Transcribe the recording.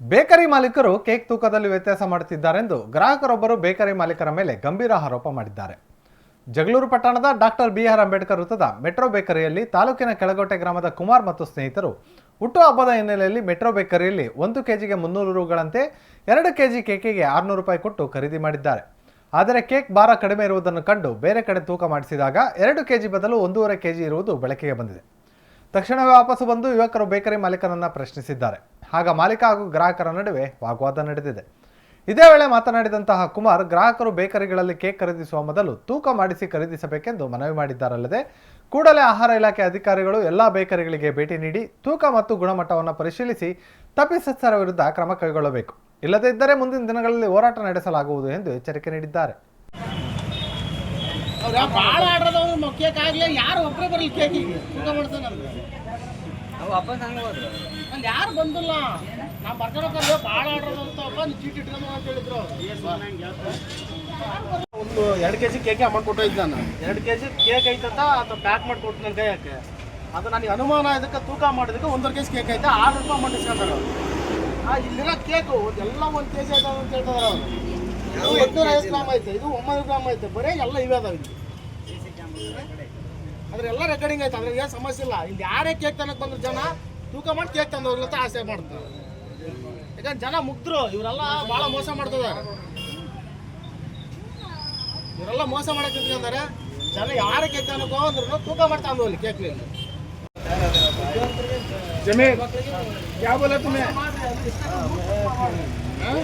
Bakery ಮಾಲೀಕರು cake ತೂಕದಲ್ಲಿ ವ್ಯತ್ಯಾಸ ಮಾಡುತ್ತಿದ್ದಾರೆಂದು ಗ್ರಾಹಕರೊಬ್ಬರು ಬೇಕರಿ ಮಾಲೀಕರ ಮೇಲೆ ಗಂಭೀರ ಆರೋಪ ಮಾಡಿದ್ದಾರೆ. ಜಗಳೂರು ಪಟ್ಟಣದ ಡಾಕ್ಟರ್ BR ಅಂಬೇಡ್ಕರ್ ವೃತ್ತದ ಮೆಟ್ರೋ ಬೇಕರಿಯಲ್ಲಿ ತಾಲೂಕಿನ ಕೆಳಗೋಟೆ ಗ್ರಾಮದ ಕುಮಾರ್ ಮತ್ತು ಸ್ನೇಹಿತರು ಹುಟ್ಟುಹಬ್ಬದ ಹಿನ್ನೆಲೆಯಲ್ಲಿ ಮೆಟ್ರೋ ಬೇಕರಿಯಲ್ಲಿ 1 ಕೆಜಿಗೆ 300 ರುಗಳಂತೆ 2 ಕೆಜಿ ಕೇಕಿಗೆ 600 ರೂಪಾಯಿ ಕೊಟ್ಟು ಖರೀದಿ ಮಾಡಿದ್ದಾರೆ. ಆದರೆ ಕೇಕ್ ಭಾರ ಕಡಿಮೆ ಇರುವುದನ್ನು ಕಂಡು ಬೇರೆ ಕಡೆ ತೂಕ ಮಾಡಿಸಿದಾಗ 2 ಕೆಜಿ ಬದಲು 1.5 ಕೆಜಿ ಇರುವುದು ಬೆಳಕಿಗೆ ಬಂದಿದೆ. ತಕ್ಷಣವೇ ವಾಪಸ್ಸು ಬಂದು ಯುವಕರು ಬೇಕರಿ ಮಾಲೀಕನನ್ನು ಪ್ರಶ್ನಿಸಿದ್ದಾರೆ. ಆಗ ಮಾಲೀಕ ಹಾಗೂ ಗ್ರಾಹಕರ ನಡುವೆ ವಾಗ್ವಾದ ನಡೆದಿದೆ. ಇದೇ ವೇಳೆ ಮಾತನಾಡಿದಂತಹ ಕುಮಾರ್, ಗ್ರಾಹಕರು ಬೇಕರಿಗಳಲ್ಲಿ ಕೇಕ್ ಖರೀದಿಸುವ ಮೊದಲು ತೂಕ ಮಾಡಿಸಿ ಖರೀದಿಸಬೇಕೆಂದು ಮನವಿ ಮಾಡಿದ್ದಾರಲ್ಲದೆ ಕೂಡಲೇ ಆಹಾರ ಇಲಾಖೆ ಅಧಿಕಾರಿಗಳು ಎಲ್ಲಾ ಬೇಕರಿಗಳಿಗೆ ಭೇಟಿ ನೀಡಿ ತೂಕ ಮತ್ತು ಗುಣಮಟ್ಟವನ್ನು ಪರಿಶೀಲಿಸಿ ತಪ್ಪಿತಸ್ಥರ ವಿರುದ್ಧ ಕ್ರಮ ಕೈಗೊಳ್ಳಬೇಕು. ಇಲ್ಲದೇ ಇದ್ದರೆ ಮುಂದಿನ ದಿನಗಳಲ್ಲಿ ಹೋರಾಟ ನಡೆಸಲಾಗುವುದು ಎಂದು ಎಚ್ಚರಿಕೆ ನೀಡಿದ್ದಾರೆ. ಯಾರು ಬಂದಿಲ್ಲ, ನಾವು ಬರ್ಕೊಳಕ್ಕೆ ಭಾಳ ಆರ್ಡರ್ ಬಂದು ಚೀಟಿ ಇಟ್ಕೊಂಡು ಅಂತ ಹೇಳಿದ್ರು. ಒಂದು 2 ಕೆಜಿ ಕೇಕ್ ಅಮೌಂಟ್ ಕೊಟ್ಟಿದ್ದೆ ನಾನು. 2 ಕೆಜಿ ಕೇಕ್ ಐತಂತ ಅದು ಪ್ಯಾಕ್ ಮಾಡಿ ಕೊಟ್ಟು ನನ್ನ ಕೈಯಾಕೆ ಅದು ನನಗೆ ಅನುಮಾನ. ಇದಕ್ಕೆ ತೂಕ ಮಾಡಿದಕ್ಕೆ 1.5 ಕೆಜಿ ಕೇಕ್ ಐತೆ 6 ರೂಪಾಯಿ ಅಮೌಂಟ್ ಇಸ್ಕೊಂಡಾರ. ಇಲ್ಲಿರೋ ಕೇಕು ಎಲ್ಲ 1 ಕೆಜಿ ಐತೆ ಅಂತ ಹೇಳ್ತಾರೆ ಅವರು. 250 ಗ್ರಾಮ್ ಐತೆ, ಇದು 900 ಗ್ರಾಮ್ ಐತೆ, ಬರೀ ಎಲ್ಲ ಇವೇ ಅದಾವೆ ಇಲ್ಲಿ. ಅದ್ರ ಎಲ್ಲ ರೆಕಾರ್ಡಿಂಗ್ ಐತೆ, ಅದ್ರಾಗ ಏನು ಸಮಸ್ಯೆ ಇಲ್ಲ. ಇಲ್ಲಿ ಯಾರೇ ಕೇಕ್ ತನಕ ಬಂದ್ರು ಜನ ತೂಕ ಮಾಡಿ ಕೇಕ್ ತಂದು ಹೋಗ್ಲತ್ತ ಆಸೆ ಮಾಡ್ತಾರೆ. ಯಾಕಂದ್ರೆ ಜನ ಮುಗ್ದ್ರು, ಇವರೆಲ್ಲ ಭಾಳ ಮೋಸ ಮಾಡ್ತದ. ಇವರೆಲ್ಲ ಮೋಸ ಮಾಡಕ್ಕೆ ನಿಂತ್ಕೊಂಡಾರೆ. ಜನ ಯಾರೇ ಕೇಕ್ ತನಕ ಅಂದ್ರೂ ತೂಕ ಮಾಡ್ತಾ ಹೋಗ್ಲಿ ಕೇಕ್ ಜಮೀನ್ ಯಾವ ಬೋಲ तुम्हें हाँ